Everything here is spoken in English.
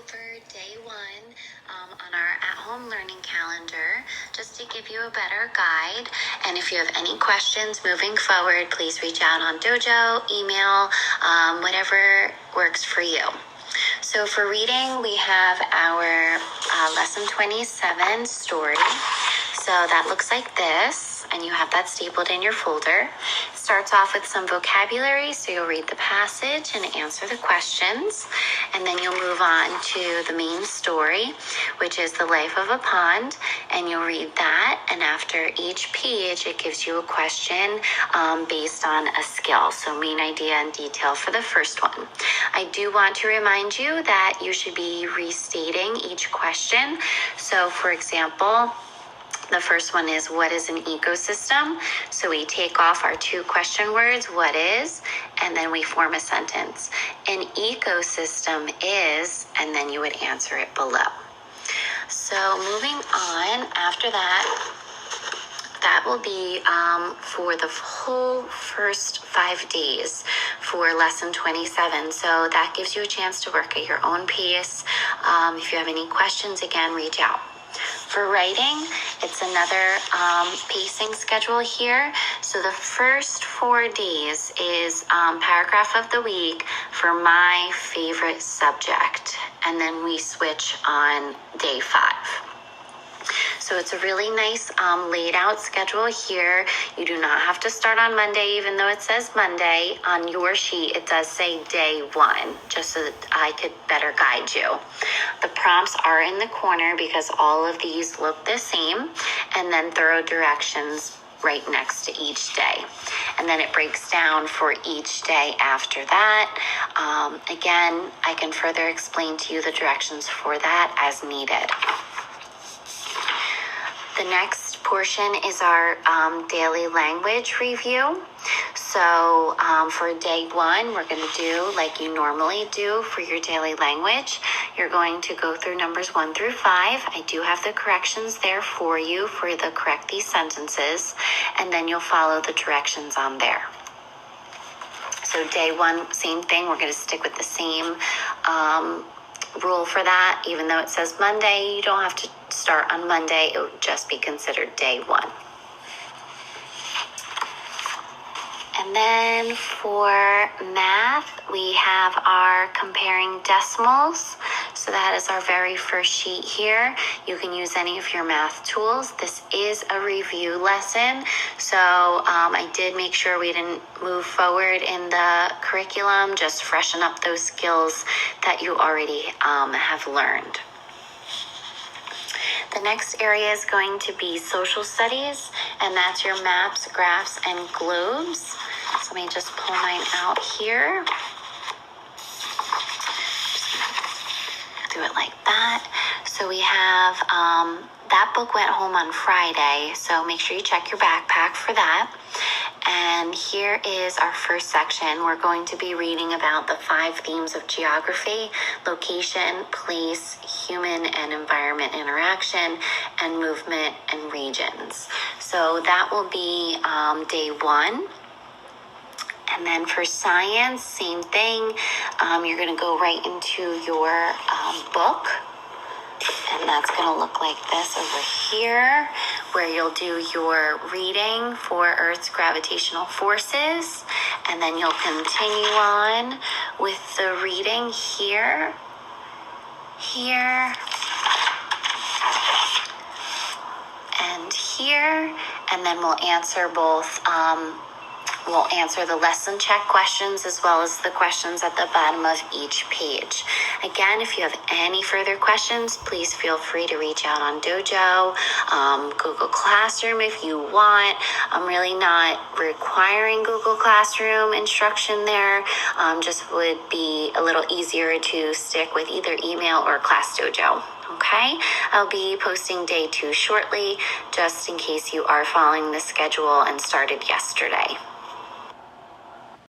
over day one on our at-home learning calendar just to give you a better guide. And if you have any questions moving forward, please reach out on Dojo, email, whatever works for you. So for reading, we have our lesson 27 story. So that looks like this, and you have that stapled in your folder. It starts off with some vocabulary, so you'll read the passage and answer the questions, and then you'll move on to the main story, which is The Life of a Pond, and you'll read that, and after each page, it gives you a question based on a skill, so main idea and detail for the first one. I do want to remind you that you should be restating each question. So for example, the first one is, what is an ecosystem? So we take off our two question words, what is, and then we form a sentence. An ecosystem is, and then you would answer it below. So moving on, after that, that will be for the whole first 5 days for lesson 27. So that gives you a chance to work at your own pace. If you have any questions, again, reach out. For writing, it's another pacing schedule here. So the first 4 days is paragraph of the week for my favorite subject. And then we switch on day 5. So it's a really nice laid out schedule here. You do not have to start on Monday, even though it says Monday. On your sheet, it does say day 1, just so that I could better guide you. The prompts are in the corner because all of these look the same, and then thorough directions right next to each day. And then it breaks down for each day after that. Again, I can further explain to you the directions for that as needed. The next portion is our daily language review. So for day 1, we're going to do like you normally do for your daily language. You're going to go through numbers 1 through 5. I do have the corrections there for you for the correct these sentences, and then you'll follow the directions on there. So day 1, same thing. We're going to stick with the same rule for that. Even though it says Monday, you don't have to start on Monday. It would just be considered day 1. And then for math, we have our comparing decimals. So that is our very first sheet here. You can use any of your math tools. This is a review lesson. So I did make sure we didn't move forward in the curriculum, just freshen up those skills that you already have learned. The next area is going to be social studies, and that's your maps, graphs, and globes. So let me just pull mine out here. Do it like that. So we have, that book went home on Friday, so make sure you check your backpack for that. And here is our first section. We're going to be reading about the 5 themes of geography, location, place, human and environment interaction, and movement and regions. So that will be day 1. And then for science, same thing. You're going to go right into your book. And that's going to look like this over here, where you'll do your reading for Earth's gravitational forces. And then you'll continue on with the reading here, and here. And then we'll answer both we'll answer the lesson check questions as well as the questions at the bottom of each page. Again, if you have any further questions, please feel free to reach out on Dojo, Google Classroom if you want. I'm really not requiring Google Classroom instruction there. Just would be a little easier to stick with either email or Class Dojo. Okay, I'll be posting day 2 shortly, just in case you are following the schedule and started yesterday.